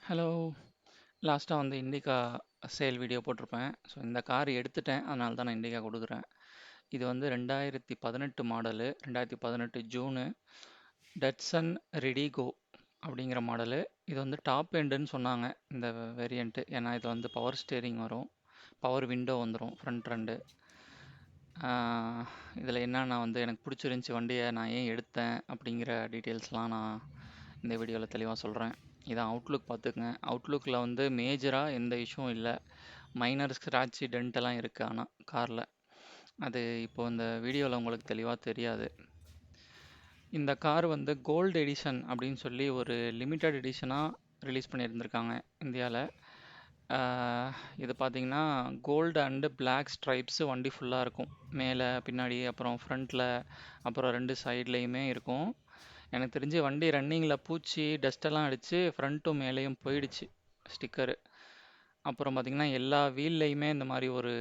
Hello. லாஸ்ட்டாக வந்து Indica sale video போட்டிருப்பேன். ஸோ இந்த கார் எடுத்துட்டேன். அதனால தான் நான் இண்டிகா கொடுக்குறேன். இது வந்து 2018 மாடலு, 2018 ஜூனு, டட்சன் ரெடிகோ அப்படிங்கிற மாடலு. இது வந்து டாப் எண்டுன்னு சொன்னாங்க இந்த வேரியண்ட்டு. ஏன்னா இது வந்து பவர் ஸ்டேரிங் வரும், பவர் விண்டோ வந்துடும் ஃப்ரண்ட் ரெண்டு. இதில் என்னன்னா வந்து எனக்கு பிடிச்சிருந்துச்சி வண்டியை, நான் ஏன் எடுத்தேன் அப்படிங்கிற டீட்டெயில்ஸ்லாம் நான் இந்த வீடியோவில் தெளிவாக சொல்கிறேன். இதான் அவுட்லுக் பார்த்துக்குங்க. அவுட்லுக்கில் வந்து மேஜராக எந்த இஷ்யூவும் இல்லை. மைனர் ஸ்க்ராட்சு டென்ட்டெல்லாம் இருக்குது ஆனால் காரில். அது இப்போது இந்த வீடியோவில் உங்களுக்கு தெளிவாக தெரியாது. இந்த கார் வந்து கோல்டு எடிஷன் அப்படின்னு சொல்லி ஒரு லிமிட்டட் எடிஷனாக ரிலீஸ் பண்ணியிருந்திருக்காங்க இந்தியாவில். இது பார்த்தீங்கன்னா கோல்டு அண்டு பிளாக் ஸ்ட்ரைப்ஸு வண்டி ஃபுல்லாக இருக்கும். மேலே பின்னாடி அப்புறம் ஃப்ரண்ட்டில் அப்புறம் ரெண்டு சைட்லேயுமே இருக்கும். எனக்கு தெரிஞ்சு வண்டி ரன்னிங்கில் பூச்சி டஸ்ட்டெல்லாம் அடித்து ஃப்ரண்ட்டும் மேலேயும் போயிடுச்சு ஸ்டிக்கரு. அப்புறம் பார்த்திங்கன்னா எல்லா வீல்லையுமே இந்த மாதிரி ஒரு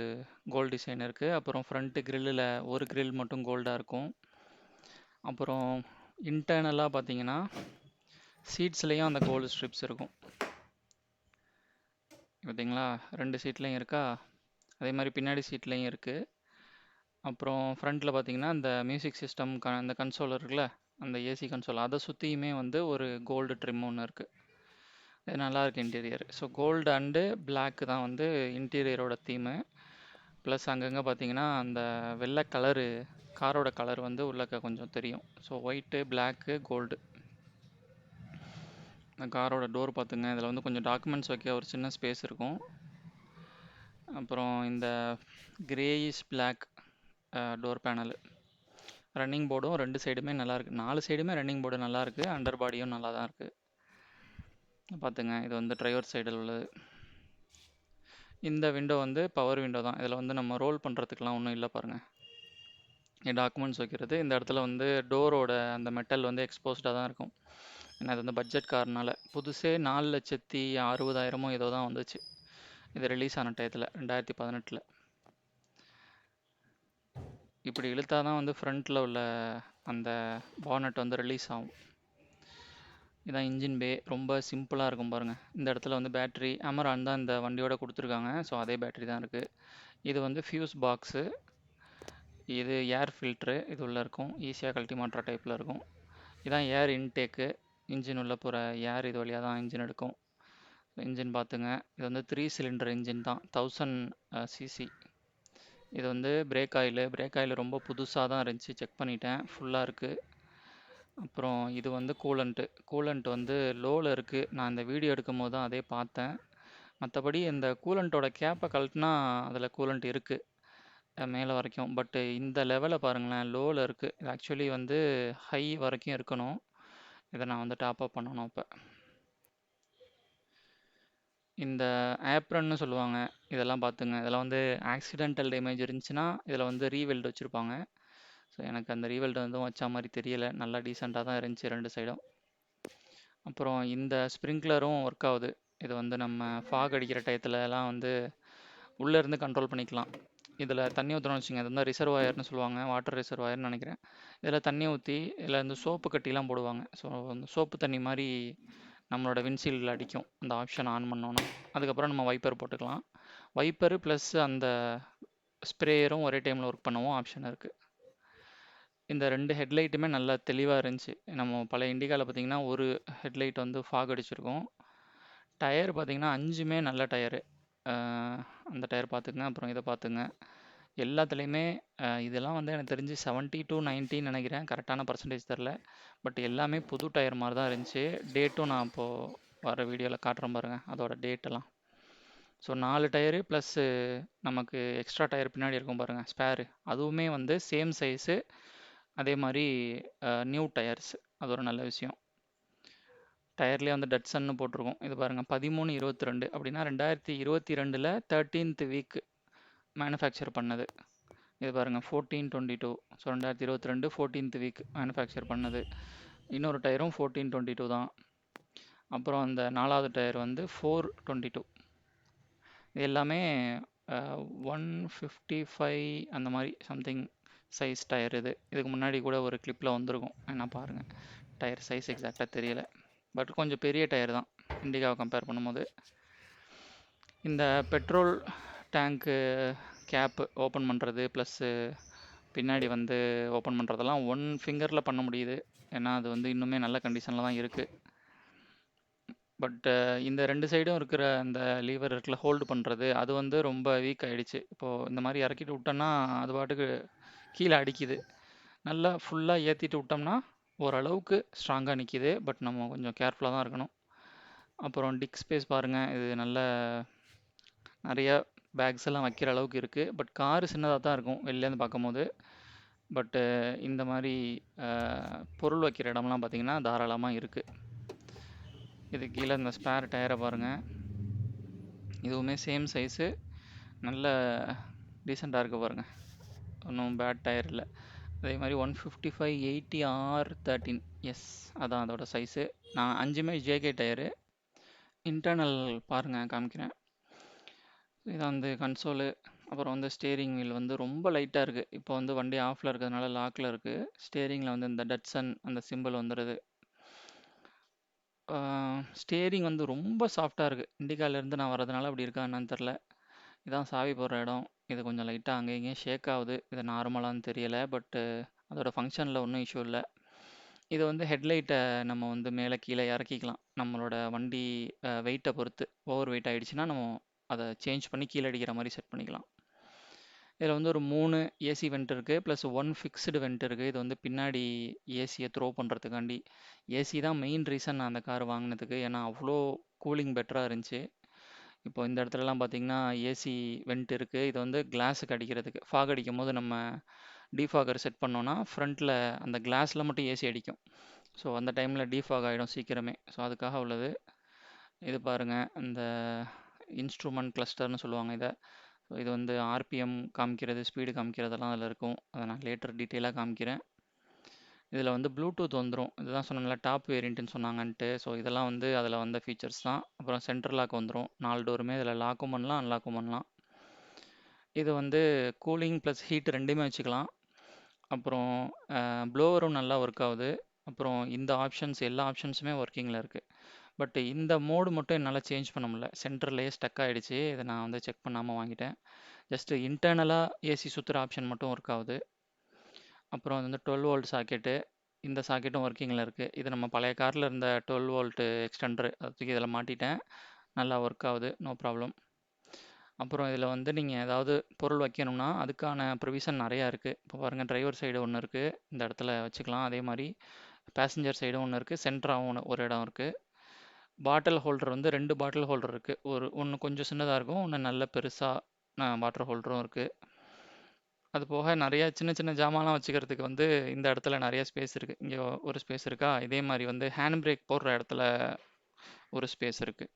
கோல்டு டிசைன் இருக்குது. அப்புறம் ஃப்ரண்ட்டு கிரில்லில் ஒரு கிரில் மட்டும் கோல்டாக இருக்கும். அப்புறம் இன்டர்னலாக பார்த்தீங்கன்னா சீட்ஸ்லேயும் அந்த கோல்டு ஸ்ட்ரிப்ஸ் இருக்கும். பார்த்தீங்களா, ரெண்டு சீட்லேயும் இருக்கா. அதே மாதிரி பின்னாடி சீட்லேயும் இருக்குது. அப்புறம் ஃப்ரண்ட்டில் பார்த்தீங்கன்னா இந்த மியூசிக் சிஸ்டம் அந்த கன்சோல் இருக்குல்ல, அந்த ஏசி கன்சோல், அதை சுற்றியுமே வந்து ஒரு கோல்டு ட்ரிம் ஒன்று இருக்குது. இது நல்லாயிருக்கு interior. So gold and black தான் வந்து இன்டீரியரோட தீமு. ப்ளஸ் அங்கங்கே பார்த்தீங்கன்னா அந்த வெள்ளை கலரு, காரோட கலர் வந்து உள்ளக்க கொஞ்சம் தெரியும். So white, black, gold. இந்த காரோட டோர் பார்த்துங்க. இதில் வந்து கொஞ்சம் டாக்குமெண்ட்ஸ் வைக்க ஒரு சின்ன ஸ்பேஸ் இருக்கும். அப்புறம் இந்த greyish black door panel. Running போர்டும் ரெண்டு சைடுமே நல்லாயிருக்கு. 4 சைடுமே ரன்னிங் போர்டு நல்லாயிருக்கு. அண்டர் பாடியும் நல்லா தான் இருக்குது. பார்த்துங்க, இது வந்து டிரைவர் சைடில் உள்ளது. இந்த விண்டோ வந்து பவர் விண்டோ தான். இதில் வந்து நம்ம ரோல் பண்ணுறதுக்கெலாம் ஒன்றும் இல்லை பாருங்கள். டாக்குமெண்ட்ஸ் வைக்கிறது. இந்த இடத்துல வந்து டோரோட அந்த மெட்டல் வந்து எக்ஸ்போஸ்டாக தான் இருக்கும். ஏன்னா இது வந்து பட்ஜெட் கார்னால. புதுசே 4,60,000 ஏதோ தான் வந்துச்சு இது ரிலீஸ் ஆன டயத்தில், 2018. இப்படி இழுத்தா தான் வந்து ஃப்ரண்ட்டில் உள்ள அந்த பானட் வந்து ரிலீஸ் ஆகும். இதான் இன்ஜின் பே. ரொம்ப சிம்பிளாக இருக்கும் பாருங்கள். இந்த இடத்துல வந்து பேட்ரி அமரான் தான் இந்த வண்டியோட கொடுத்துருக்காங்க. ஸோ அதே பேட்ரி தான் இருக்குது. இது வந்து ஃபியூஸ் பாக்ஸு. இது ஏர் ஃபில்ட்ரு. இது உள்ளே இருக்கும். ஈஸியாக கழட்டி மாட்டுற டைப்பில் இருக்கும். இதான் ஏர் இன்டேக்கு. இன்ஜின் உள்ளே போகிற ஏர் இது வழியாக தான் இன்ஜின் எடுக்கும். இன்ஜின் பார்த்துங்க. இது வந்து 3 சிலிண்டர் இன்ஜின் தான், 1000 சிசி. இது வந்து பிரேக் ஆயில் ரொம்ப புதுசாக தான் இருந்துச்சு, செக் பண்ணிட்டேன், ஃபுல்லாக இருக்குது. அப்புறம் இது வந்து கூலண்ட் வந்து லோவில் இருக்குது. நான் இந்த வீடியோ எடுக்கும் போது தான் அதே பார்த்தேன். மற்றபடி இந்த கூலண்ட்டோட கேப்பை கழட்டினா அதில் கூலண்ட் இருக்குது மேலே வரைக்கும். பட்டு இந்த லெவலில் பாருங்களேன், லோவில் இருக்குது. இது ஆக்சுவலி வந்து ஹை வரைக்கும் இருக்கணும். இதை நான் வந்து டாப் அப் பண்ணணும். இப்போ இந்த ஆப்ரன்னு சொல்லுவாங்க, இதெல்லாம் பார்த்துங்க. இதெல்லாம் வந்து ஆக்சிடென்டல் டேமேஜ் இருந்துச்சுன்னா இதில் வந்து ரீவெல்டு வச்சுருப்பாங்க. ஸோ எனக்கு அந்த ரீவெல்டு வந்து வச்ச மாதிரி தெரியலை. நல்லா டீசெண்டாக தான் இருந்துச்சு ரெண்டு சைடும். அப்புறம் இந்த ஸ்ப்ரிங்க்லரும் ஒர்க் ஆகுது. இது வந்து நம்ம ஃபாக் அடிக்கிற டயத்துலலாம் வந்து உள்ளேருந்து கண்ட்ரோல் பண்ணிக்கலாம். இதில் தண்ணி ஊற்றணும்னு வச்சுங்க. இது வந்து ரிசர்வாயர்னு சொல்லுவாங்க, வாட்டர் ரிசர்வாயர்னு நினைக்கிறேன். இதில் தண்ணி ஊற்றி இதில் இந்த சோப்பு கட்டிலாம் போடுவாங்க. ஸோ அந்த சோப்பு தண்ணி மாதிரி நம்மளோட விண்ட்ஷீல்டில் அடிக்கும் அந்த ஆப்ஷன் ஆன் பண்ணோன்னா. அதுக்கப்புறம் நம்ம வைப்பர் போட்டுக்கலாம். வைப்பரு ப்ளஸ் அந்த ஸ்ப்ரேயரும் ஒரே டைமில் ஒர்க் பண்ணவும் ஆப்ஷன் இருக்குது. இந்த ரெண்டு ஹெட்லைட்டுமே நல்லா தெளிவாக இருந்துச்சு. நம்ம பழைய இண்டிகாவில் பார்த்தீங்கன்னா ஒரு ஹெட்லைட் வந்து ஃபாக் அடிச்சிருக்கும். டயர் பார்த்தீங்கன்னா 5மே நல்ல டயரு. அந்த டயர் பார்த்துங்க. அப்புறம் இதை பார்த்துங்க. எல்லாத்துலேயுமே இதெல்லாம் வந்து எனக்கு தெரிஞ்சு 70 to 90 நினைக்கிறேன். கரெக்டான பர்சன்டேஜ் தெரில. பட் எல்லாமே புது டயர் மாதிரி தான் இருந்துச்சு. டேட்டும் நான் இப்போது வர வீடியோவில் காட்டுறேன் பாருங்கள், அதோட டேட்டெல்லாம். ஸோ 4 டயரு ப்ளஸ்ஸு நமக்கு எக்ஸ்ட்ரா டயர் பின்னாடி இருக்கும் பாருங்கள், ஸ்பேரு. அதுவுமே வந்து சேம் சைஸு. அதே மாதிரி நியூ டயர்ஸ். அது ஒரு நல்ல விஷயம். டயர்லேயே வந்து டட்சன்னு போட்டிருக்கோம். இது பாருங்கள், 13/22 அப்படின்னா 2022 13th வீக் மேனுஃபேக்சர் பண்ணது. இது பாருங்கள் 14/22. ஸோ 2022 14th வீக் மேனுஃபேக்சர் பண்ணது. இன்னொரு டயரும் 14/22 தான். அப்புறம் அந்த 4வது டயர் வந்து 4/22. இது எல்லாமே 155 அந்த மாதிரி சம்திங் சைஸ் டயர். இதுக்கு முன்னாடி கூட ஒரு கிளிப்பில் வந்திருக்கும், என்ன பாருங்கள். டயர் சைஸ் எக்ஸாக்டாக தெரியலை, பட் கொஞ்சம் பெரிய டயர் தான். இண்டிகாவை கம்பேர் பண்ணும்போது. இந்த பெட்ரோல் டேங்க்கு கேப்பு ஓப்பன் பண்ணுறது ப்ளஸ்ஸு பின்னாடி வந்து ஓப்பன் பண்ணுறதெல்லாம் ஒன் ஃபிங்கரில் பண்ண முடியுது. ஏன்னா அது வந்து இன்னுமே நல்ல கண்டிஷனில் தான் இருக்குது. பட் இந்த 2 சைடும் இருக்கிற அந்த லீவர் இருக்குல்ல ஹோல்டு பண்ணுறது, அது வந்து ரொம்ப வீக் ஆயிடுச்சு. இப்போது இந்த மாதிரி இறக்கிட்டு விட்டோன்னா அது பாட்டுக்கு கீழே அடிக்குது. நல்லா ஃபுல்லாக ஏற்றிட்டு விட்டோம்னா ஓரளவுக்கு ஸ்ட்ராங்காக நிற்கிது. பட் நம்ம கொஞ்சம் கேர்ஃபுல்லாக தான் இருக்கணும். அப்புறம் டிக் ஸ்பேஸ் பாருங்கள், இது நல்ல நிறைய பேக்ஸ் எல்லாம் வைக்கிற அளவுக்கு இருக்குது. பட் காரு சின்னதாக தான் இருக்கும் வெளிலேருந்து பார்க்கும்போது. பட்டு இந்த மாதிரி பொருள் வைக்கிற இடம்லாம் பார்த்தீங்கன்னா தாராளமாக இருக்குது. இது கீழே இந்த ஸ்பேர் டயரை பாருங்கள், இதுவுமே சேம் சைஸு, நல்ல டீசெண்டாக இருக்குது பாருங்கள், ஒன்றும் பேட் டயர் இல்லை. அதே மாதிரி 155/80R13, எஸ் அதான் அதோட சைஸு. நான் 5மே ஜேகே டயரு. இன்டர்னல் பாருங்கள், காமிக்கிறேன். இதான் வந்து கன்சோலு. அப்புறம் வந்து ஸ்டேரிங் வீல் வந்து ரொம்ப லைட்டாக இருக்குது. இப்போ வந்து வண்டி ஆஃபில் இருக்கிறதுனால லாக்கில் இருக்குது. ஸ்டேரிங்கில் வந்து இந்த டட்சன் அந்த சிம்பிள் வந்துடுது. ஸ்டேரிங் வந்து ரொம்ப சாஃப்டாக இருக்குது. இண்டிகாலேருந்து நான் வரதுனால அப்படி இருக்கா என்னன்னு தெரில. இதான் சாவி போடுற இடம். இது கொஞ்சம் லைட்டாக அங்கே இங்கேயும் ஷேக் ஆகுது. இது நார்மலான்னு தெரியலை. பட்டு அதோட ஃபங்க்ஷனில் ஒன்றும் இஷ்யூ இல்லை. இது வந்து ஹெட்லைட்டை நம்ம வந்து மேலே கீழே இறக்கிக்கலாம். நம்மளோட வண்டி வெயிட்டை பொறுத்து ஓவர் வெயிட் ஆகிடுச்சுன்னா நம்ம அதை சேஞ்ச் பண்ணி கீழே அடிக்கிற மாதிரி செட் பண்ணிக்கலாம். இதில் வந்து ஒரு 3 ஏசி வெண்ட் இருக்குது, ப்ளஸ் 1 ஃபிக்ஸ்டு வெண்ட் இருக்குது. இது வந்து பின்னாடி ஏசியை த்ரோ பண்ணுறதுக்காண்டி. ஏசி தான் மெயின் ரீசன் நான் அந்த கார் வாங்கினதுக்கு. ஏன்னா அவ்வளோ கூலிங் பெட்டராக இருந்துச்சு. இப்போ இந்த இடத்துலலாம் பார்த்தீங்கன்னா ஏசி வெண்ட் இருக்குது. இது வந்து கிளாஸுக்கு அடிக்கிறதுக்கு. ஃபாக் அடிக்கும் போது நம்ம டிஃபாகர் செட் பண்ணோன்னா ஃப்ரண்ட்டில் அந்த கிளாஸில் மட்டும் ஏசி அடிக்கும். ஸோ அந்த டைமில் டிஃபாக் ஆகிடும் சீக்கிரமே. ஸோ அதுக்காக உள்ளது. இது பாருங்கள், இந்த இன்ஸ்ட்ருமெண்ட் கிளஸ்டர்னு சொல்லுவாங்க இதை. ஸோ இது வந்து ஆர்பிஎம் காமிக்கிறது, ஸ்பீடு காமிக்கிறதெல்லாம் அதில் இருக்கும். அதை நான் லேட்டர் டீட்டெயிலாக காமிக்கிறேன். இதில் வந்து ப்ளூடூத் வந்துடும். இதுதான் சொன்னால டாப் வேரியண்ட்டுன்னு சொன்னாங்கன்ட்டு. ஸோ இதெல்லாம் வந்து அதில் வந்த ஃபீச்சர்ஸ் தான். அப்புறம் சென்டர் லாக் வந்துடும். 4 டோருமே இதில் லாக்கும் பண்ணலாம், அன்லாக்கும் பண்ணலாம். இது வந்து கூலிங் ப்ளஸ் ஹீட் ரெண்டுமே வச்சுக்கலாம். அப்புறம் ப்ளோவரும் நல்லா ஒர்க் ஆகுது. அப்புறம் இந்த ஆப்ஷன்ஸ் எல்லா ஆப்ஷன்ஸுமே ஒர்க்கிங்கில் இருக்குது. பட் இந்த மோடு மட்டும் என்னால் சேஞ்ச் பண்ண முடியல. சென்டர்லேயே ஸ்டக் ஆகிடுச்சு. இதை நான் வந்து செக் பண்ணாமல் வாங்கிட்டேன். ஜஸ்ட்டு இன்டர்னலாக ஏசி சுற்றுற ஆப்ஷன் மட்டும் ஒர்க் ஆகுது. அப்புறம் வந்து 12 வோல்ட் சாக்கெட்டு, இந்த சாக்கெட்டும் ஒர்க்கிங்கில் இருக்குது. இது நம்ம பழைய காரில் இருந்த 12 வோல்ட்டு எக்ஸ்டெண்டரு, அதுக்கு இதில் மாட்டிட்டேன். நல்லா ஒர்க் ஆகுது, நோ ப்ராப்ளம். அப்புறம் இதில் வந்து நீங்கள் ஏதாவது பொருள் வைக்கணும்னா அதுக்கான ப்ரொவிஷன் நிறையா இருக்குது. இப்போ பாருங்கள், டிரைவர் சைடு ஒன்று இருக்குது, இந்த இடத்துல வச்சுக்கலாம். அதே மாதிரி பேசஞ்சர் சைடும் ஒன்று இருக்குது, சென்டராகவும் ஒரு இடம் இருக்குது. பாட்டில் ஹோல்டர் வந்து 2 பாட்டில் ஹோல்டர் இருக்குது. ஒன்று கொஞ்சம் சின்னதாக இருக்கும், ஒன்று நல்ல பெருசாக வாட்டர் ஹோல்டரும் இருக்குது. அது போக நிறைய சின்ன சின்ன ஜாமான்லாம் வச்சுக்கிறதுக்கு வந்து இந்த இடத்துல நிறைய ஸ்பேஸ் இருக்குது. இங்கே ஒரு ஸ்பேஸ் இருக்கா, இதே மாதிரி வந்து ஹேண்ட் பிரேக் போடுற இடத்துல ஒரு ஸ்பேஸ் இருக்குது.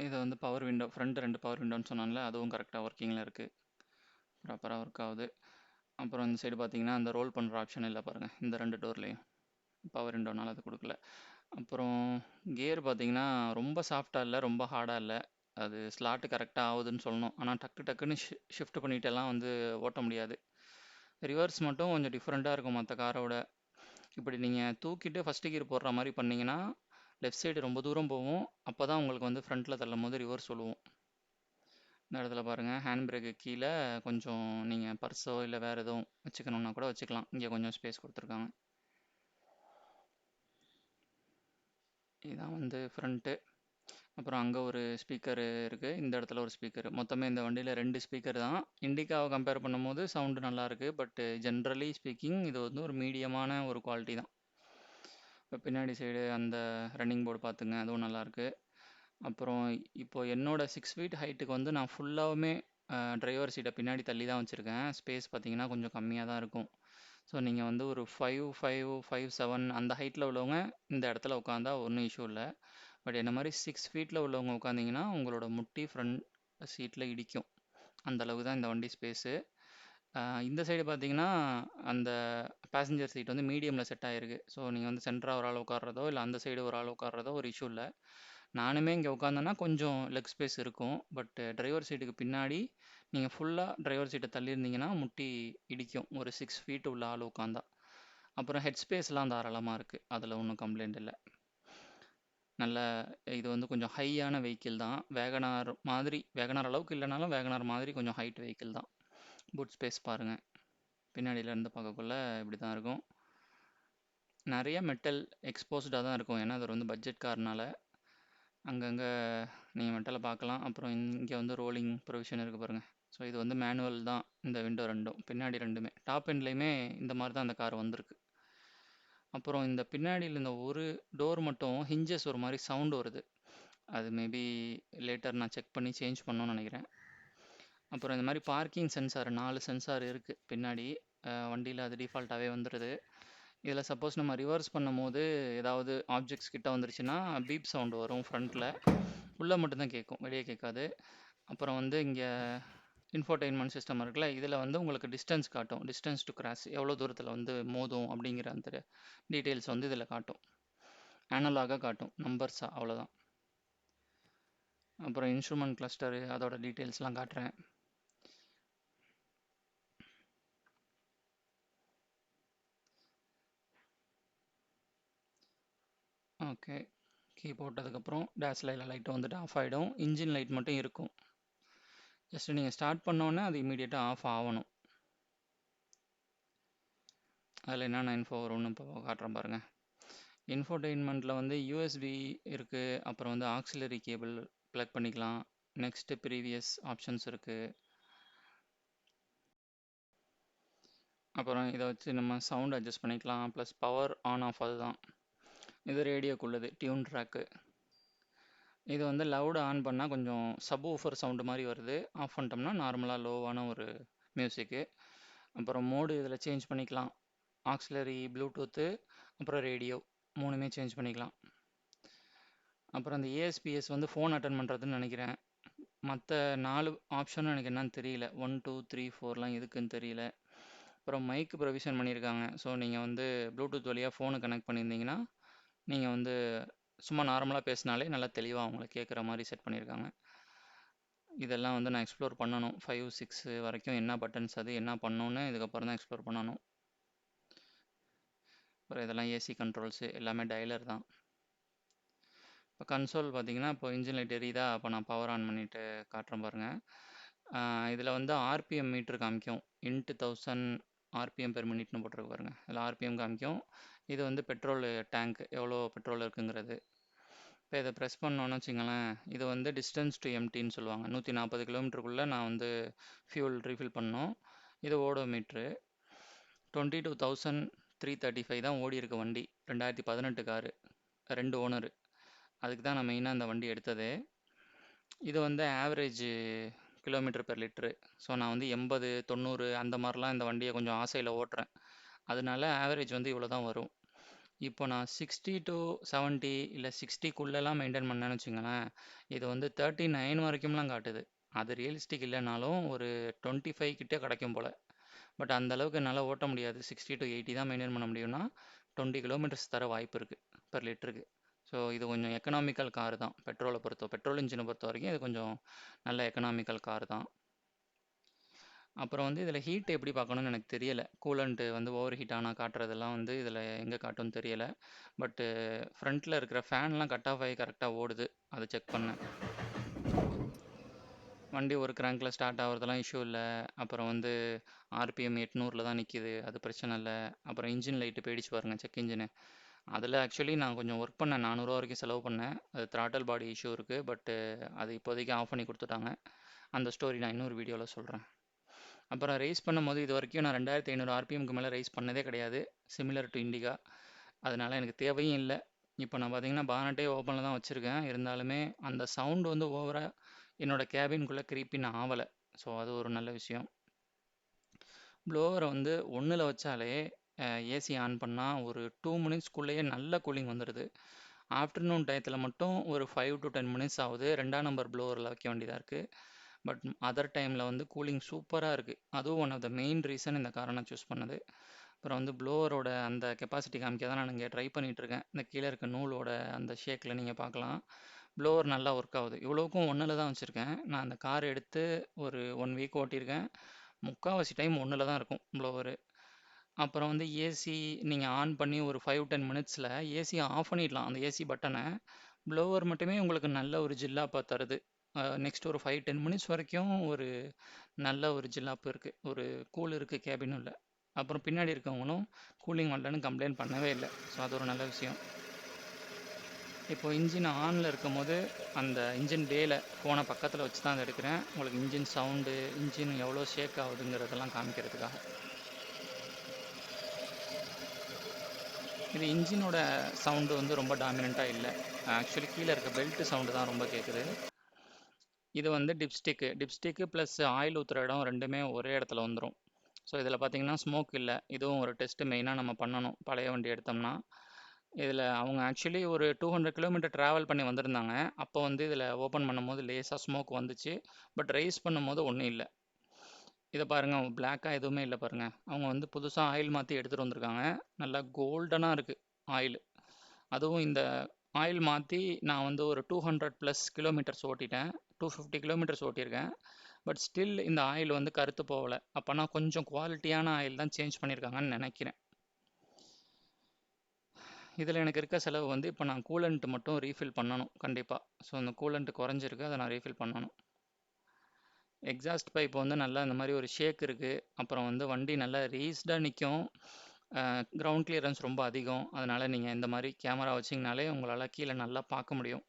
இது வந்து பவர் விண்டோ, ஃப்ரண்ட் 2 பவர் விண்டோன்னு சொன்னால அதுவும் கரெக்டாக ஒர்க்கிங்கில் இருக்குது, ப்ராப்பராக ஒர்க் ஆகுது. அப்புறம் இந்த சைடு பார்த்தீங்கன்னா அந்த ரோல் பண்ணுற ஆப்ஷன் இல்லை பாருங்கள், இந்த 2 டோர்லேயும் பவர் விண்டோனால அது கொடுக்கல. அப்புறம் கியர் பார்த்தீங்கன்னா ரொம்ப சாஃப்டாக இல்லை, ரொம்ப ஹார்டாக இல்லை. அது ஸ்லாட்டு கரெக்டாக ஆகுதுன்னு சொல்லணும். ஆனால் டக்கு டக்குன்னு ஷிஃப்ட் பண்ணிட்டெல்லாம் வந்து ஓட்ட முடியாது. ரிவர்ஸ் மட்டும் கொஞ்சம் டிஃப்ரெண்ட்டாக இருக்கும் மற்ற காரோட. இப்படி நீங்கள் தூக்கிட்டு ஃபஸ்ட்டு கியர் போடுற மாதிரி பண்ணிங்கன்னா லெஃப்ட் சைடு ரொம்ப தூரம் போகும். அப்போ தான் உங்களுக்கு வந்து ஃப்ரண்ட்டில் தள்ளும் போது ரிவர்ஸ் சொல்லுவோம். இந்த இடத்துல பாருங்கள், ஹேண்ட் பிரேக்கு கீழே கொஞ்சம் நீங்கள் பர்ஸோ இல்லை வேறு எதுவும் வச்சுக்கணுன்னா கூட வச்சுக்கலாம். இங்கே கொஞ்சம் ஸ்பேஸ் கொடுத்துருக்காங்க. இதுதான் வந்து ஃப்ரண்ட்டு. அப்புறம் அங்கே ஒரு ஸ்பீக்கர் இருக்குது, இந்த இடத்துல ஒரு ஸ்பீக்கர். மொத்தமே இந்த வண்டியில் 2 ஸ்பீக்கர் தான். இண்டிகாவை கம்பேர் பண்ணும்போது சவுண்டு நல்லாயிருக்கு. பட் ஜென்ரலி ஸ்பீக்கிங் இது வந்து ஒரு மீடியமான ஒரு குவாலிட்டி தான். இப்போ பின்னாடி சைடு அந்த ரன்னிங் போர்டு பார்த்துங்க, அதுவும் நல்லாயிருக்கு. அப்புறம் இப்போ என்னோட 6 ஃபீட் ஹைட்டுக்கு வந்து நான் ஃபுல்லாகவுமே டிரைவர் சீட்டை பின்னாடி தள்ளி தான் வச்சுருக்கேன். ஸ்பேஸ் பார்த்தீங்கன்னா கொஞ்சம் கம்மியாக தான் இருக்கும். ஸோ நீங்கள் வந்து ஒரு 5'5", 5'7" அந்த ஹைட்டில் உள்ளவங்க இந்த இடத்துல உட்காந்தா ஒன்றும் இஷ்யூ இல்லை. பட் என்ன மாதிரி 6 ஃபீட்டில் உள்ளவங்க உட்காந்திங்கன்னா உங்களோட முட்டி ஃப்ரண்ட் சீட்டில் இடிக்கும். அந்த அளவுக்கு தான் இந்த வண்டி ஸ்பேஸு. இந்த சைடு பார்த்தீங்கன்னா அந்த பேசஞ்சர் சீட் வந்து மீடியமில் செட் ஆகிருக்கு. ஸோ நீங்கள் வந்து சென்டராக ஒரு ஆள் உட்கார்றதோ இல்லை அந்த சைடு ஒரு ஆள் உட்கார்றதோ ஒரு இஷ்யூ இல்லை. நானுமே இங்கே உட்காந்தேன்னா கொஞ்சம் லெக் ஸ்பேஸ் இருக்கும். பட் டிரைவர் சீட்டுக்கு பின்னாடி நீங்கள் ஃபுல்லாக டிரைவர் சீட்டை தள்ளியிருந்தீங்கன்னா முட்டி இடிக்கும், ஒரு 6 ஃபீட் உள்ள ஆள் உட்காந்தா. அப்புறம் ஹெட் ஸ்பேஸ்லாம் தாராளமாக இருக்குது, அதில் ஒன்றும் கம்ப்ளைண்ட் இல்லை. நல்ல இது வந்து கொஞ்சம் ஹையான வெஹிக்கிள் தான். வேகனார் அளவுக்கு இல்லனாலும், வேகனார் மாதிரி கொஞ்சம் ஹைட் வெஹிக்கிள் தான். பூட் ஸ்பேஸ் பாருங்க. பின்னாடியிலேருந்து பார்க்கக்குள்ள இப்படி தான் இருக்கும். நெறைய மெட்டல் எக்ஸ்போஸ்டா தான் இருக்கும். ஏன்னா, அது வந்து பட்ஜெட் கார்னால. அங்கங்க நீங்க மெட்டல பார்க்கலாம். அப்புறம் இங்க வந்து ரோலிங் ப்ரொவிஷன் இருக்கு பாருங்க. ஸோ இது வந்து மேனுவல் தான் இந்த விண்டோ 2ம். பின்னாடி 2மே. டாப் எண்ட்லயுமே இந்த மாரி தான் அந்த கார் வந்திருக்கு. அப்புறம் இந்த பின்னாடில இந்த ஒரு டோர் மட்டும் ஹிஞ்சஸ் ஒரு மாரி சவுண்ட் வருது. அது மேபி லேட்டர் நான் செக் பண்ணி சேஞ்ச் பண்ணணும்னு நெனைக்கிறேன். அப்புறம் இந்த மாரி பார்க்கிங் சென்சார் 4 சென்சார் இருக்கு பின்னாடி. வண்டியில அது டிஃபால்ட்டாவே வந்துருது. இதில சப்போஸ் நம்ம ரிவர்ஸ் பண்ணும்போது ஏதாவது ஆப்ஜெக்ட்ஸ் கிட்ட வந்துருச்சுன்னா, பீப் சவுண்ட் வரும் ஃப்ரண்ட்ல. உள்ள மட்டும் தான் கேட்கும். வெளிய கேட்காது. அப்புறம் வந்து இங்க இன்ஃபோடெயின்மென்ட் சிஸ்டம் இருக்குல்ல, இதில வந்து உங்களுக்கு டிஸ்டன்ஸ் காட்டும். டிஸ்டன்ஸ் டூ கிராஸ் எவ்வளோ தூரத்தில வந்து மோதும் அப்படிங்கிற அந்த டீட்டெயில்ஸ் வந்து இதில காட்டும். அனலாகா காட்டும். நம்பர்ஸா அவ்வளோதான். அப்புறம் இன்ஸ்ட்ருமென்ட் கிளஸ்டரு அதோட டீட்டெயில்ஸ்லாம் காட்டுறேன். ஓகே. கீ போட்டதுக்கப்புறம் டேஷ் லைட் வந்துட்டு ஆஃப் ஆயிடும். இன்ஜின் லைட் மட்டும் இருக்கும். ஜஸ்ட் நீங்க ஸ்டார்ட் பண்ணோனே அது இம்மீடியட்டா ஆஃப் ஆவணும். அதில என்னென்ன இன்ஃபோ வரும்னு இப்போ காட்டுறேன் பாருங்க. இன்ஃபோடெயின்மென்ட்ல வந்து யூஎஸ்பி இருக்கு. அப்புறம் வந்து ஆக்ஸிலரி கேபிள் பிளக் பண்ணிக்கலாம். நெக்ஸ்ட் ப்ரீவியஸ் ஆப்ஷன்ஸ் இருக்கு. அப்புறம் இத வச்சு நம்ம சவுண்ட் அட்ஜஸ்ட் பண்ணிக்கலாம். ப்ளஸ் பவர் ஆன் ஆஃப் அதுதான். இது ரேடியோக்குள்ளது டியூன் ட்ராக்கு. இது வந்து லவுட் ஆன் பண்ணா கொஞ்சம் சப்வூஃபர் சவுண்ட் மாரி வருது. ஆஃப் பண்ணிட்டோம்னா நார்மலா லோவான ஒரு மியூசிக்கு. அப்புறம் மோடு இதில சேஞ்ச் பண்ணிக்கலாம். ஆக்ஸிலரி, ப்ளூடூத்து, அப்புறம் ரேடியோ 3மே சேஞ்ச் பண்ணிக்கலாம். அப்புறம் அந்த ஏஎஸ்பிஎஸ் வந்து ஃபோன் அட்டெண்ட் பண்ணுறதுன்னு நெனைக்கிறேன். மத்த 4 ஆப்ஷனும் எனக்கு என்னன்னு தெரியல. 1, 2, 3, 4லாம் எதுக்குன்னு தெரியல. அப்புறம் மைக் ப்ரொவிஷன் பண்ணியிருக்காங்க. ஸோ நீங்க வந்து ப்ளூடூத் வழியா ஃபோன கனெக்ட் பண்ணியிருந்தீங்கன்னா, நீங்க வந்து சும்மா நார்மலா பேசினாலே நல்லா தெளிவா அவங்கள கேட்குற மாரி செட் பண்ணியிருக்காங்க. இதெல்லாம் வந்து நான் எக்ஸ்ப்ளோர் பண்ணணும். 5, 6 வரைக்கும் என்ன பட்டன்ஸ் அது என்ன பண்ணும்னு இதுக்கப்புறம் தான் எக்ஸ்ப்ளோர் பண்ணணும். அப்புறம் இதெல்லாம் ஏசி கண்ட்ரோல்ஸு எல்லாமே டயலர் தான். இப்போ கன்சோல் பார்த்தீங்கன்னா, இப்போ இன்ஜின் லைட் எரியுதா? அப்போ நான் பவர் ஆன் பண்ணிட்டு காட்டுறேன் பாருங்க. இதில வந்து ஆர்பிஎம் மீட்டர் காமிக்கும். இன்ட்டு 1000 ஆர்பிஎம் பெர் மினிட்னு போட்டிருக்கு பாருங்க. இதில ஆர்பிஎம் காமிக்கும். இது வந்து பெட்ரோல் டேங்க் எவ்வளோ பெட்ரோல் இருக்குங்கிறது. இப்போ இதை ப்ரெஸ் பண்ணோன்னு வச்சுங்களேன், இது வந்து டிஸ்டன்ஸ் டு எம்டின்னு சொல்லுவாங்க. 140 கிலோமீட்டருக்குள்ளே நான் வந்து ஃபியூல் ரீஃபில் பண்ணணும். இது ஓடோமீட்ரு. 22,335 தான் ஓடி இருக்கு வண்டி. 2018 காரு. 2 ஓனரு. அதுக்கு தான் நான் மெயினாக இந்த வண்டி எடுத்ததே. இது வந்து average kilometre per litre. So நான் வந்து 80, 90 அந்த மாதிரிலாம் இந்த வண்டியை கொஞ்சம் ஆசையில் ஓட்டுறேன். அதனால ஆவரேஜ் வந்து இவ்வளோ தான் வரும். இப்போ நான் 60 to 70 இல்ல 60க்குள்ளலாம் மெயின்டெயின் பண்ணேன்னு வச்சுக்கோங்களேன், இது வந்து 39 வரைக்கும்லாம் காட்டுது. அது ரியலிஸ்டிக் இல்லனாலும் ஒரு 25 கிட்ட கிடைக்கும் போல. பட் அந்த அளவுக்கு என்னால ஓட்ட முடியாது. 60 to 80 தான் மெயின்டெயின் பண்ண முடியும்னா, 20 கிலோமீட்டர்ஸ் தர வாய்ப்பு இருக்கு பெர் லிட்டருக்கு. ஸோ இது கொஞ்சம் எக்கனாமிக்கல் கார் தான். பெட்ரோல் இன்ஜினை பொறுத்தவரைக்கும் இது கொஞ்சம் நல்ல எக்கனாமிக்கல் கார் தான். அப்புறம் வந்து இதில் ஹீட் எப்படி பார்க்கணும்னு எனக்கு தெரியல. கூலண்ட் வந்து ஓவர் ஹீட் ஆனா காட்டுறதெல்லாம் வந்து இதில் எங்கே காட்டும்னு தெரியல. பட்டு ஃப்ரண்ட்டில் இருக்கிற ஃபேன்லாம் கட் ஆஃப் ஆகி கரெக்டாக ஓடுது. அதை செக் பண்ணேன். வண்டி ஒரு கிராங்க்ல ஸ்டார்ட் ஆகுறதெல்லாம் இஷ்யூ இல்ல. அப்புறம் வந்து ஆர்பிஎம் 800ல தான் நிக்குது. அது பிரச்சனை இல்ல. அப்புறம் இன்ஜின் லைட் போயிடுச்சு பாருங்க, செக் இன்ஜினு. அதில் ஆக்சுவலி நான் கொஞ்சம் ஒர்க் பண்ணேன். 400 வரைக்கும் செலவு பண்ணேன். அது த்ராட்டல் பாடி இஷ்யூ இருக்கு. பட்டு அது இப்போதைக்கு ஆஃப் பண்ணி கொடுத்துட்டாங்க. அந்த ஸ்டோரி நான் இன்னொரு வீடியோவில் சொல்கிறேன். அப்புறம் ரைஸ் பண்ணும்போது இது வரைக்கும் நான் 2500 ஆர்பிஎம்க்கு மேலே ரைஸ் பண்ணதே கிடையாது. Similar to Indica. அதனால எனக்கு தேவையும் இல்லை. இப்போ நான் பார்த்தீங்கன்னா பானட்டே ஓப்பனில் தான் வச்சுருக்கேன். இருந்தாலுமே அந்த சவுண்ட் வந்து ஓவராக என்னோட கேபின்குள்ளே க்ரீப்பின் ஆவலை. ஸோ அது ஒரு நல்ல விஷயம். ப்ளோவரை வந்து 1ல் வச்சாலே ஏசி ஆன் பண்ணால் ஒரு 2 மினிட்ஸ்க்குள்ளேயே நல்ல கூலிங் வந்துடுது. ஆஃப்டர்நூன் டயத்தில் மட்டும் ஒரு 5 to 10 மினிட்ஸ் ஆகுது. 2ஆம் நம்பர் ப்ளோவரில் வைக்க வேண்டியதாக இருக்குது. பட் அதர் டைமில் வந்து கூலிங் சூப்பராக இருக்குது. அதுவும் one of the main reason இந்த காரை நான் சூஸ் பண்ணது. அப்புறம் வந்து ப்ளோவரோட அந்த கெப்பாசிட்டி காமிக்க தான் நான் இங்கே ட்ரை பண்ணிகிட்ருக்கேன். இந்த கீழே இருக்க நூலோட அந்த ஷேக்கில் நீங்கள் பார்க்கலாம். ப்ளோவர் நல்லா ஒர்க் ஆகுது. இவ்வளோக்கும் 1ல் தான் வச்சுருக்கேன். நான் அந்த கார் எடுத்து ஒரு 1 வீக் ஓட்டியிருக்கேன். முக்கால்வாசி டைம் 1ல் தான் இருக்கும் ப்ளோவரு. அப்புறம் வந்து ஏசி நீங்கள் ஆன் பண்ணி ஒரு 5, 10 மினிட்ஸில் ஏசியை ஆஃப் பண்ணிடலாம். அந்த ஏசி பட்டனை ப்ளோவர் மட்டுமே உங்களுக்கு நல்ல ஒரு ஜில்லாப்பா தருது. நெக்ஸ்ட் ஒரு 5, 10 மினிட்ஸ் வரைக்கும் ஒரு நல்ல ஒரு ஜில்லாப் இருக்கு. ஒரு கூல் இருக்கு கேபின் உள்ள. அப்புறம் பின்னாடி இருக்கவங்களும் கூலிங் வரலன்னு கம்ப்ளைண்ட் பண்ணவே இல்ல. ஸோ அது ஒரு நல்ல விஷயம். இப்போ இன்ஜின் ஆன்ல இருக்கும்போது, அந்த இன்ஜின் பேல ஃபோன பக்கத்துல வச்சு தான் அத எடுக்கிறேன். உங்களுக்கு இன்ஜின் சவுண்டு, இன்ஜின் எவ்வளோ ஷேக் ஆகுதுங்கிறதெல்லாம் காமிக்கிறதுக்காக. இது இன்ஜினோட சவுண்டு வந்து ரொம்ப டாமினன்ட்டா இல்ல. ஆக்சுவலி கீழ இருக்க பெல்ட் சவுண்டு தான் ரொம்ப கேட்குது. இது வந்து டிப்ஸ்டிக்கு. டிப்ஸ்டிக்கு ப்ளஸ் ஆயில் ஊத்துற இடம் 2மே ஒரே இடத்துல வந்துரும். ஸோ இதில பார்த்தீங்கன்னா, ஸ்மோக் இல்ல. இதுவும் ஒரு டெஸ்ட் மெயினா நம்ம பண்ணணும். பழைய வண்டி எடுத்தோம்னா. இதில அவங்க ஆக்சுவலி ஒரு 200 கிலோமீட்டர் டிராவல் பண்ணி வந்திருந்தாங்க. அப்போ வந்து இதில ஓப்பன் பண்ணும்போது லேசா ஸ்மோக் வந்துச்சு. பட் ரைஸ் பண்ணும்போது ஒண்ணும் இல்ல. இத பாருங்க பிளாக்கா எதுவுமே இல்ல பாருங்க. அவங்க வந்து புதுசா ஆயில் மாத்தி எடுத்துட்டு வந்திருக்காங்க. நல்லா கோல்டனா இருக்கு ஆயிலு. அதுவும் இந்த ஆயில் மாத்தி நான் வந்து ஒரு 200 பிளஸ் கிலோமீட்டர்ஸ் ஓட்டிட்டேன். 250 கிலோமீட்டர்ஸ் ஓட்டியிருக்கேன். பட் ஸ்டில் இந்த ஆயில் வந்து கருத்து போகல. அப்பன்னா கொஞ்சம் குவாலிட்டியான ஆயில் தான் சேஞ்ச் பண்ணியிருக்காங்கன்னு நெனைக்கிறேன். இதில எனக்கு இருக்க செலவு வந்து இப்ப நான் கூலண்ட் மட்டும் ரீஃபில் பண்ணணும் கண்டிப்பா. ஸோ அந்த கூலண்ட் குறைஞ்சிருக்கு. அத நான் ரீஃபில் பண்ணணும். எக்ஸாஸ்ட் பைப் வந்து நல்லா இந்த மாரி ஒரு ஷேக் இருக்கு. அப்புறம் வந்து வண்டி நல்லா ரெய்ஸ்டா நிக்கும். கிரவுண்ட் கிளியரன்ஸ் ரொம்ப அதிகம். அதனால நீங்க இந்த மாரி கேமரா வச்சீங்கனாலே உங்களால கீழ நல்லா பார்க்க முடியும்.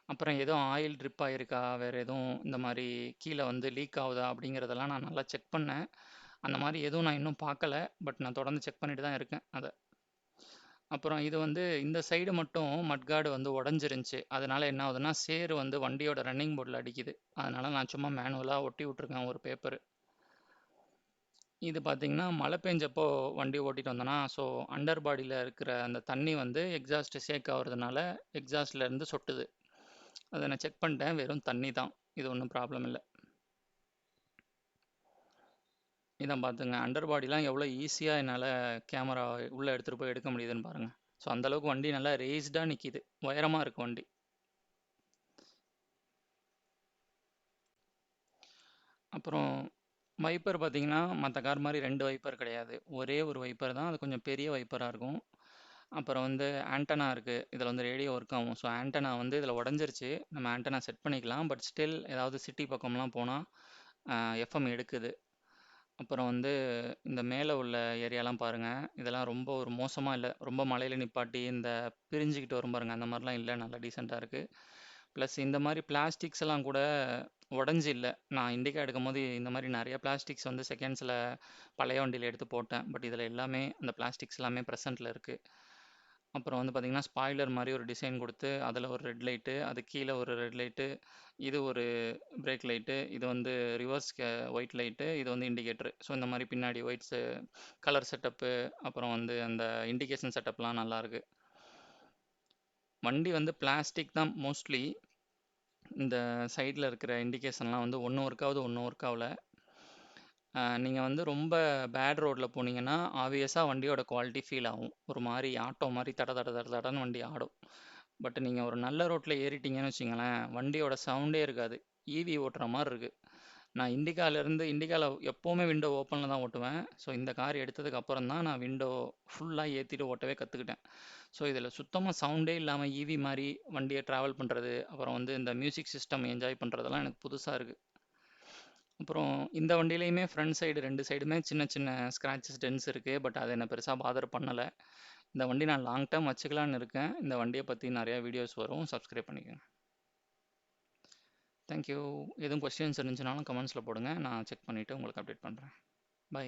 அப்புறம் எதுவும் ஆயில் ட்ரிப் ஆயிருக்கா? வேற எதுவும் இந்த மாரி கீழ வந்து லீக் ஆவுதா? அப்படிங்கிறதெல்லாம் நான் நல்லா செக் பண்ணேன். அந்த மாரி எதுவும் நான் இன்னும் பார்க்கல. பட் நான் தொடர்ந்து செக் பண்ணிட்டு தான் இருக்கேன் அத. அப்புறம் இது வந்து இந்த சைடு மட்டும் மட்கார்டு வந்து உடைஞ்சிருந்துச்சு. அதனால என்ன ஆகுதுன்னா, சேறு வந்து வண்டியோட ரன்னிங் போர்ட்ல அடிக்குது. அதனால நான் சும்மா மேனுவலா ஒட்டி விட்டுருக்கேன் ஒரு பேப்பரு. இது பார்த்தீங்கன்னா, மழை பெஞ்சப்போ வண்டி ஓட்டிட்டு வந்தேனா, ஸோ அண்டர் பாடியில இருக்கிற அந்த தண்ணி வந்து எக்ஸாஸ்ட் ஷேக் ஆகுறதுனால எக்ஸாஸ்ட்ல இருந்து சொட்டுது. அத நான் செக் பண்ணிட்டேன். வெறும் தண்ணி தான். இது ஒண்ணும் ப்ராப்ளம் இல்ல. இதான் பாத்துங்க. அண்டர் பாடிலாம் எவ்வளோ ஈஸியா என்னால கேமரா உள்ள எடுத்துட்டு போய் எடுக்க முடியுதுன்னு பாருங்க. ஸோ அந்த அளவுக்கு வண்டி நல்லா ரெய்ஸ்டா நிக்குது. உயரமா இருக்கு வண்டி. அப்புறம் வைப்பர் பார்த்தீங்கன்னா, மத்த கார் மாரி 2 வைப்பர் கிடையாது. ஒரே ஒரு வைப்பர் தான். அது கொஞ்சம் பெரிய வைப்பரா இருக்கும். அப்புறம் வந்து ஆண்டனா இருக்கு. இதில வந்து ரேடியோ ஒர்க் ஆகும். ஸோ ஆண்டனா வந்து இதில உடைஞ்சிருச்சு. நம்ம ஆண்டனா செட் பண்ணிக்கலாம். பட் ஸ்டில் ஏதாவது சிட்டி பக்கம்லாம் போனா, எஃப்எம் எடுக்குது. அப்புறம் வந்து இந்த மேல உள்ள ஏரியாலாம் பாருங்க. இதெல்லாம் ரொம்ப ஒரு மோசமா இல்ல. ரொம்ப மழையில நிப்பாட்டி இந்த பிரிஞ்சுகிட்டு வரும் பாருங்க. அந்த மாரிலாம் இல்ல. நல்லா டீசென்ட்டா இருக்கு. ப்ளஸ் இந்த மாரி பிளாஸ்டிக்ஸ் எல்லாம் கூட உடைஞ்சு இல்ல. நான் இண்டிகா எடுக்கும்போது இந்த மாரி நெறைய பிளாஸ்டிக்ஸ் வந்து செகண்ட்ஸ்ல பழைய வண்டியில எடுத்து போட்டேன். பட் இதில எல்லாமே அந்த பிளாஸ்டிக்ஸ் எல்லாமே பிரசன்ட்ல இருக்கு. அப்புறம் வந்து பார்த்தீங்கன்னா, ஸ்பாய்லர் மாரி ஒரு டிசைன் குடுத்து, அதில ஒரு ரெட் லைட்டு, அதுக்கு கீழ ஒரு ரெட் லைட்டு, இது ஒரு பிரேக் லைட்டு, இது வந்து ரிவர்ஸ் ஒயிட் லைட்டு, இது வந்து இண்டிகேட்டரு. ஸோ இந்த மாரி பின்னாடி ஒயிட்ஸு கலர் செட்டப்பு, அப்புறம் வந்து அந்த இண்டிகேஷன் செட்டப்லாம் நல்லாருக்கு. வண்டி வந்து பிளாஸ்டிக் தான் மோஸ்ட்லி. இந்த சைட்ல இருக்கிற இண்டிகேஷன்லாம் வந்து ஒண்ணு ஒர்க் ஆவுது, ஒண்ணு ஒர்க் ஆவல. நீங்க வந்து ரொம்ப பேட் ரோட்ல போனீங்கன்னா, ஆப்வியஸா வண்டியோட குவாலிட்டி ஃபீல் ஆகும். ஒரு மாரி ஆட்டோ மாரி தட தட தட தடன்னு வண்டி ஆடும். பட் நீங்க ஒரு நல்ல ரோட்ல ஏறிட்டீங்கன்னு வச்சுக்கங்களேன், வண்டியோட சவுண்டே இருக்காது. ஈவி ஓட்டுற மாரி இருக்கு. நான் இண்டிகால எப்பவுமே விண்டோ ஓப்பன்ல தான் ஓட்டுவேன். ஸோ இந்த கார் எடுத்ததுக்கு அப்புறம் தான் நான் விண்டோ ஃபுல்லா ஏத்திட்டு ஓட்டவே கத்துக்கிட்டேன். ஸோ இதில சுத்தமா சவுண்டே இல்லாம ஈவி மாரி வண்டிய டிராவல் பண்றது, அப்புறம் வந்து இந்த மியூசிக் சிஸ்டம் என்ஜாய் பண்றதெல்லாம் எனக்கு புதுசா இருக்கு. அப்புறம் இந்த வண்டியிலயுமே ஃப்ரண்ட் சைடு 2 சைடுமே சின்ன சின்ன ஸ்க்ராச்சஸ், டென்ட்ஸ் இருக்கு. பட் அது என்ன பெருசா பாதர் பண்ணல. இந்த வண்டி நான் லாங் டெர்ம் வச்சுக்கலான்னு இருக்கேன். இந்த வண்டிய பத்தி நெறைய வீடியோஸ் வரும். சப்ஸ்கிரைப் பண்ணிக்கங்க. Thank you. எதுவும் கொஸ்டின்ஸ் இருந்துச்சுனாலும் கமெண்ட்ஸ்ல போடுங்க. நான் செக் பண்ணிட்டு உங்களுக்கு அப்டேட் பண்றேன். பை.